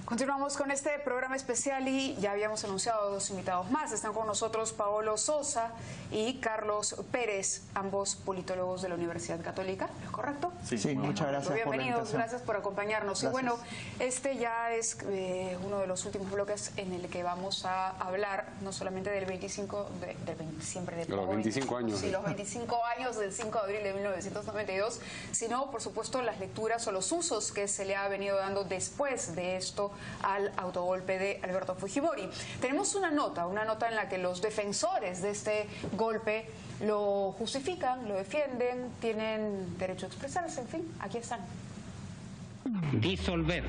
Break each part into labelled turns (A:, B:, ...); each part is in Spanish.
A: Continuamos con este programa especial y ya habíamos anunciado dos invitados más. Están con nosotros Paolo Sosa y Carlos Pérez, ambos politólogos de la Universidad Católica. ¿Es correcto?
B: Sí, muchas gracias.
A: Bienvenidos, gracias por acompañarnos.
B: Gracias.
A: Y bueno, este ya es uno de los últimos bloques en el que vamos a hablar no solamente del 25, siempre de
C: los 25 años.
A: Sí, los 25 años del 5 de abril de 1992, sino por supuesto las lecturas o los usos que se le ha venido dando después de esto al autogolpe de Alberto Fujimori. Tenemos una nota en la que los defensores de este golpe lo justifican, lo defienden, tienen derecho a expresarse, en fin, aquí están.
D: Disolver.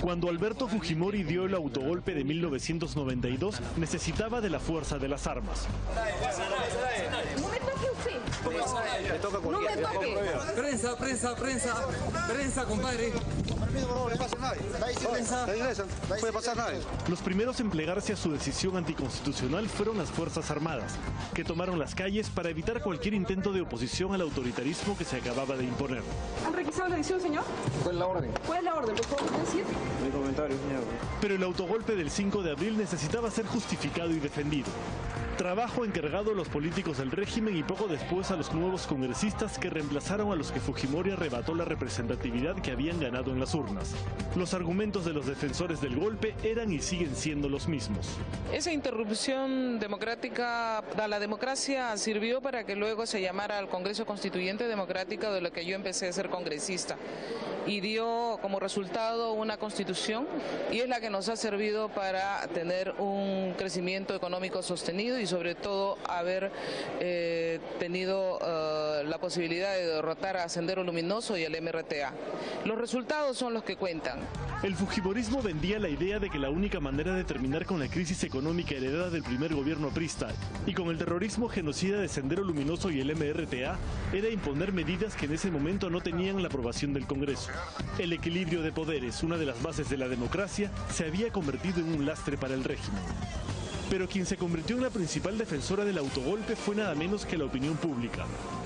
E: Cuando Alberto Fujimori dio el autogolpe de 1992, necesitaba de la fuerza de las armas.
F: No me toque usted. No me toque. Prensa, compadre.
E: Los primeros en plegarse a su decisión anticonstitucional fueron las Fuerzas Armadas, que tomaron las calles para evitar cualquier intento de oposición al autoritarismo que se acababa de imponer.
F: ¿Han requisado la decisión, señor?
B: ¿Cuál es la orden?
F: ¿Cuál es la orden? Por favor, ¿puede decir?
B: Mi comentario, señor.
E: Pero el autogolpe del 5 de abril necesitaba ser justificado y defendido. Trabajo encargado a los políticos del régimen y poco después a los nuevos congresistas que reemplazaron a los que Fujimori arrebató la representatividad que habían ganado en las urnas. Los argumentos de los defensores del golpe eran y siguen siendo los mismos.
G: Esa interrupción democrática a la democracia sirvió para que luego se llamara al Congreso Constituyente Democrático, de lo que yo empecé a ser congresista, y dio como resultado una constitución, y es la que nos ha servido para tener un crecimiento económico sostenido y sobre todo haber tenido la posibilidad de derrotar a Sendero Luminoso y al MRTA. Los resultados son los que cuentan.
E: El fujimorismo vendía la idea de que la única manera de terminar con la crisis económica heredada del primer gobierno aprista y con el terrorismo genocida de Sendero Luminoso y el MRTA era imponer medidas que en ese momento no tenían la aprobación del Congreso. El equilibrio de poderes, una de las bases de la democracia, se había convertido en un lastre para el régimen. Pero quien se convirtió en la principal defensora del autogolpe fue nada menos que la opinión pública.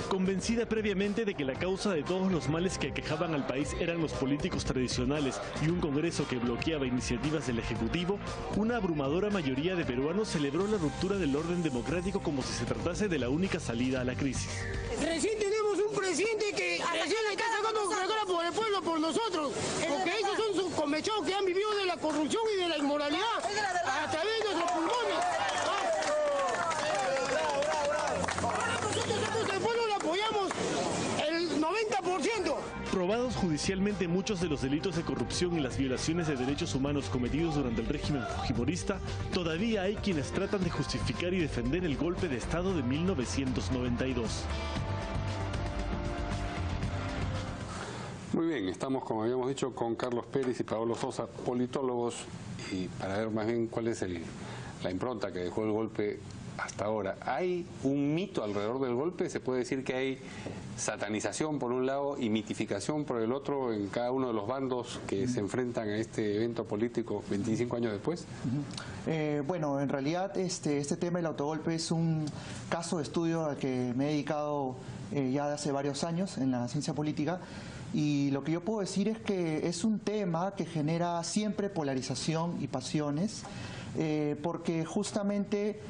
E: Convencida previamente de que la causa de todos los males que aquejaban al país eran los políticos tradicionales y un Congreso que bloqueaba iniciativas del Ejecutivo, una abrumadora mayoría de peruanos celebró la ruptura del orden democrático como si se tratase de la única salida a la crisis.
H: Recién tenemos un presidente que recién le está sacando cara por el pueblo, por nosotros, porque esos son sus convechados que han vivido de la corrupción y de la inmoralidad a través de nuestros pulmones. Nosotros el pueblo lo apoyamos el 90%.
E: Probados judicialmente muchos de los delitos de corrupción y las violaciones de derechos humanos cometidos durante el régimen fujimorista, todavía hay quienes tratan de justificar y defender el golpe de Estado de 1992.
C: Muy bien, estamos, como habíamos dicho, con Carlos Pérez y Paolo Sosa, politólogos, y para ver más bien cuál es la impronta que dejó el golpe hasta ahora. ¿Hay un mito alrededor del golpe? ¿Se puede decir que hay satanización por un lado y mitificación por el otro en cada uno de los bandos que se enfrentan a este evento político 25 años después?
B: Bueno, en realidad este tema del autogolpe es un caso de estudio al que me he dedicado ya hace varios años en la ciencia política. Y lo que yo puedo decir es que es un tema que genera siempre polarización y pasiones, porque justamente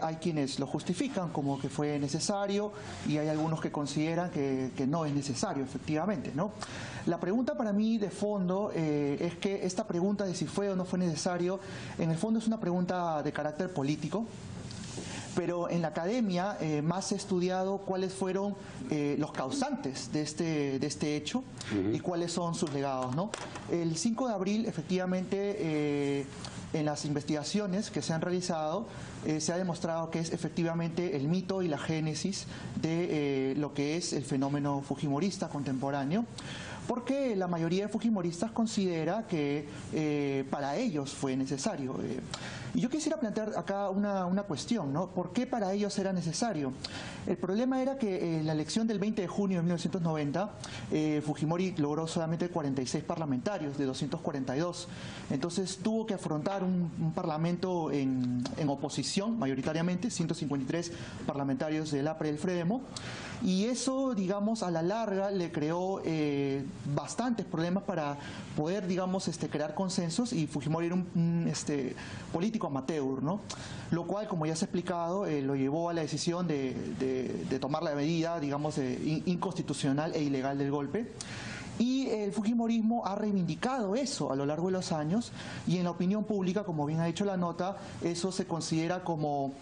B: hay quienes lo justifican como que fue necesario y hay algunos que consideran que no es necesario, efectivamente, ¿no? La pregunta para mí de fondo es que esta pregunta de si fue o no fue necesario, en el fondo es una pregunta de carácter político. Pero en la academia más he estudiado cuáles fueron los causantes de este hecho y cuáles son sus legados, ¿no? El 5 de abril, efectivamente, en las investigaciones que se han realizado, se ha demostrado que es efectivamente el mito y la génesis de lo que es el fenómeno fujimorista contemporáneo, porque la mayoría de fujimoristas considera que para ellos fue necesario. Y yo quisiera plantear acá una cuestión, ¿no? ¿Por qué para ellos era necesario? El problema era que en la elección del 20 de junio de 1990, Fujimori logró solamente 46 parlamentarios de 242. Entonces tuvo que afrontar un parlamento en oposición, mayoritariamente, 153 parlamentarios del APRE y del FREDEMO. Y eso, digamos, a la larga le creó bastantes problemas para poder, digamos, crear consensos, y Fujimori era un político amateur, ¿no? Lo cual, como ya se ha explicado, lo llevó a la decisión de tomar la medida, digamos, inconstitucional e ilegal del golpe. Y el fujimorismo ha reivindicado eso a lo largo de los años, y en la opinión pública, como bien ha dicho la nota, eso se considera como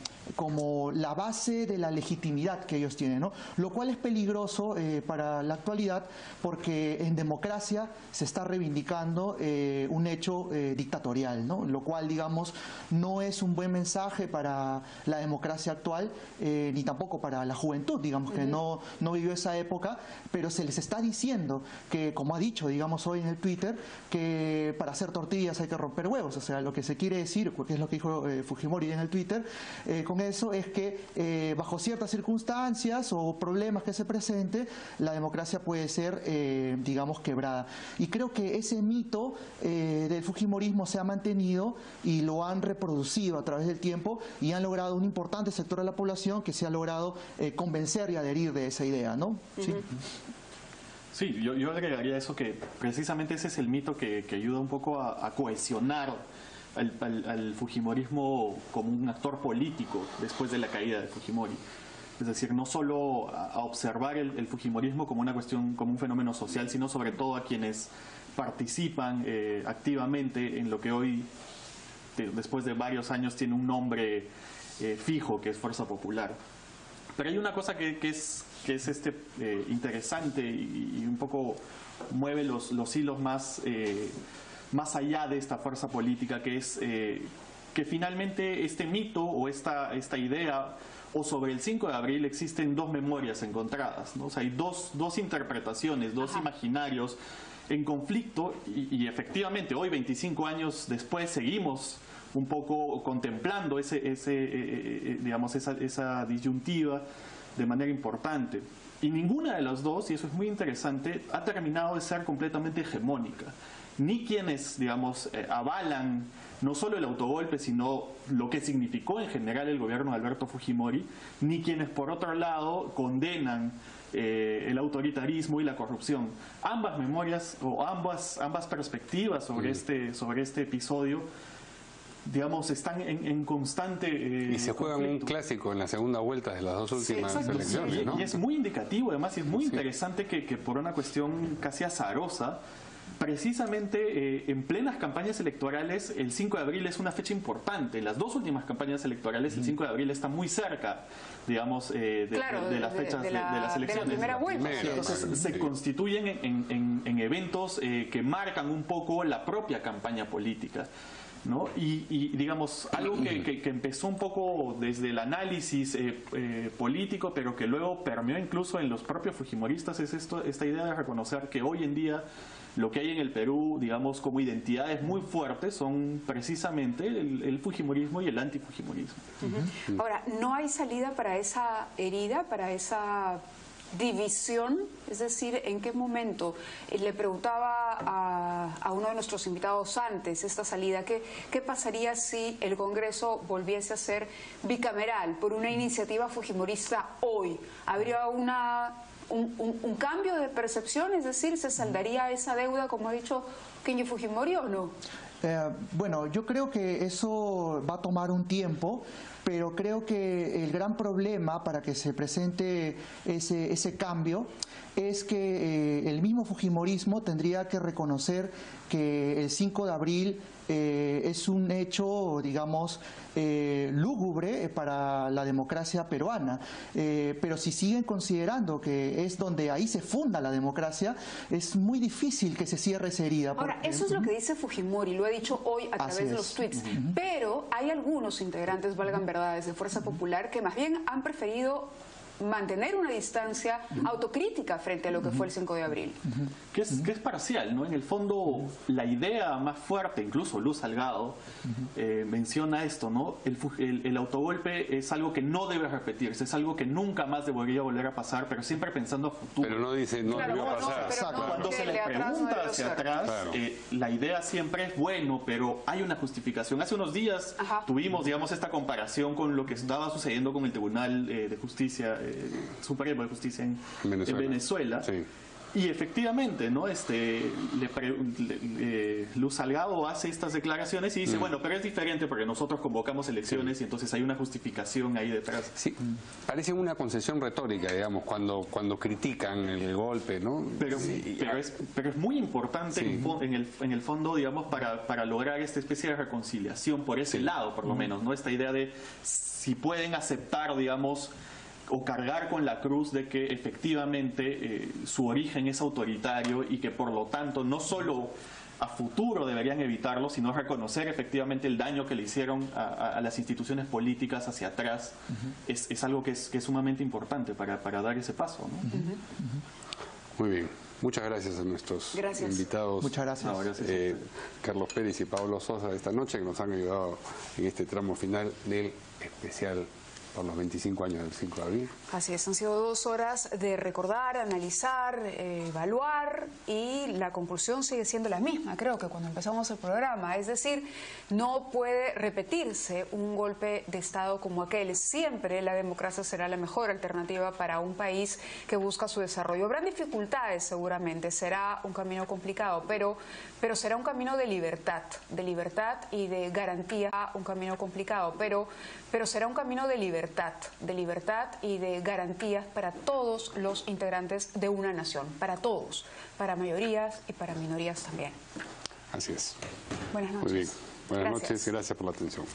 B: la base de la legitimidad que ellos tienen, ¿no? Lo cual es peligroso para la actualidad, porque en democracia se está reivindicando un hecho dictatorial, ¿no? Lo cual, digamos, no es un buen mensaje para la democracia actual, ni tampoco para la juventud, digamos, que no vivió esa época, pero se les está diciendo que, como ha dicho, digamos, hoy en el Twitter, que para hacer tortillas hay que romper huevos. O sea, lo que se quiere decir, que es lo que dijo Fujimori en el Twitter, con eso es que bajo ciertas circunstancias o problemas que se presenten, la democracia puede ser, digamos, quebrada. Y creo que ese mito del fujimorismo se ha mantenido y lo han reproducido a través del tiempo, y han logrado un importante sector de la población que se ha logrado convencer y adherir de esa idea, ¿no? ¿Sí?
D: Sí, yo agregaría eso, que precisamente ese es el mito que ayuda un poco a cohesionar al fujimorismo como un actor político después de la caída de Fujimori. Es decir, no solo a observar el fujimorismo como una cuestión, como un fenómeno social, sino sobre todo a quienes participan activamente en lo que hoy, después de varios años, tiene un nombre fijo, que es Fuerza Popular. Pero hay una cosa que es interesante y un poco mueve los hilos más allá de esta fuerza política, que es que finalmente este mito o esta idea, o sobre el 5 de abril, existen dos memorias encontradas, ¿no? O sea, hay dos interpretaciones, dos imaginarios en conflicto, y efectivamente hoy, 25 años después, seguimos un poco contemplando digamos, esa disyuntiva de manera importante. Y ninguna de las dos, y eso es muy interesante, ha terminado de ser completamente hegemónica. Ni quienes, digamos, avalan no solo el autogolpe, sino lo que significó en general el gobierno de Alberto Fujimori, ni quienes, por otro lado, condenan el autoritarismo y la corrupción. Ambas memorias o ambas perspectivas sobre este episodio, digamos, están en constante
C: y se juegan conflicto. Un clásico en la segunda vuelta de las dos últimas elecciones, ¿no?
D: Y es muy indicativo, además, y es muy interesante que por una cuestión casi azarosa, precisamente en plenas campañas electorales, el 5 de abril es una fecha importante. En las dos últimas campañas electorales, el 5 de abril está muy cerca, digamos, de las fechas de las elecciones.
A: De la primera vuelta.
D: Entonces se constituyen en eventos que marcan un poco la propia campaña política, ¿no? Y digamos, algo que empezó un poco desde el análisis político, pero que luego permeó incluso en los propios fujimoristas, es esta idea de reconocer que hoy en día lo que hay en el Perú, digamos, como identidades muy fuertes, son precisamente el fujimorismo y el antifujimorismo.
A: Ahora, ¿no hay salida para esa herida, para esa división? Es decir, ¿en qué momento? Le preguntaba a uno de nuestros invitados antes, esta salida, ¿qué pasaría si el Congreso volviese a ser bicameral por una iniciativa fujimorista hoy? ¿Habría un cambio de percepción? Es decir, ¿se saldaría esa deuda, como ha dicho Kenji Fujimori, o no?
B: Bueno, yo creo que eso va a tomar un tiempo, pero creo que el gran problema para que se presente ese cambio es que el mismo fujimorismo tendría que reconocer que el 5 de abril es un hecho, digamos, lúgubre para la democracia peruana, pero si siguen considerando que es donde ahí se funda la democracia, es muy difícil que se cierre esa herida.
A: Ahora, eso es lo que dice Fujimori, lo ha dicho hoy a través de los tweets, pero hay algunos integrantes, valgan verdades, de Fuerza Popular que más bien han preferido mantener una distancia autocrítica frente a lo que fue el 5 de abril.
D: Que es parcial, ¿no? En el fondo, la idea más fuerte, incluso Luz Salgado menciona esto, ¿no? El autogolpe es algo que no debe repetirse, es algo que nunca más debería volver a pasar, pero siempre pensando a futuro.
C: Pero no dice, no debió pasar.
D: Cuando se le pregunta hacia atrás,
C: claro,
D: la idea siempre es bueno, pero hay una justificación. Hace unos días tuvimos, digamos, esta comparación con lo que estaba sucediendo con el Tribunal de Justicia, Supremo de Justicia en Venezuela.
C: Sí.
D: Y efectivamente, ¿no? Luz Salgado hace estas declaraciones y dice, bueno, pero es diferente porque nosotros convocamos elecciones y entonces hay una justificación ahí detrás.
C: Sí, parece una concesión retórica, digamos, cuando critican el golpe, ¿no?
D: Pero es muy importante en el fondo, digamos, para lograr esta especie de reconciliación por ese lado, por lo menos, ¿no? Esta idea de si pueden aceptar, digamos, o cargar con la cruz de que efectivamente su origen es autoritario y que por lo tanto no solo a futuro deberían evitarlo, sino reconocer efectivamente el daño que le hicieron a las instituciones políticas hacia atrás, es algo que es sumamente importante para dar ese paso, ¿no?
C: Muy bien. Muchas gracias a nuestros invitados.
B: Muchas gracias.
D: No, gracias
C: Carlos Pérez y Pablo Sosa de esta noche, que nos han ayudado en este tramo final del especial por los 25 años del 5 de abril.
A: Así es, han sido 2 horas de recordar, analizar, evaluar, y la conclusión sigue siendo la misma, creo que cuando empezamos el programa, es decir, no puede repetirse un golpe de Estado como aquel. Siempre la democracia será la mejor alternativa para un país que busca su desarrollo. Habrán dificultades seguramente, será un camino complicado, pero será un camino de libertad y de garantía, un camino complicado, pero será un camino de libertad y de garantías para todos los integrantes de una nación, para todos, para mayorías y para minorías también.
C: Así es.
A: Buenas noches.
C: Muy bien. Buenas noches y gracias por la atención.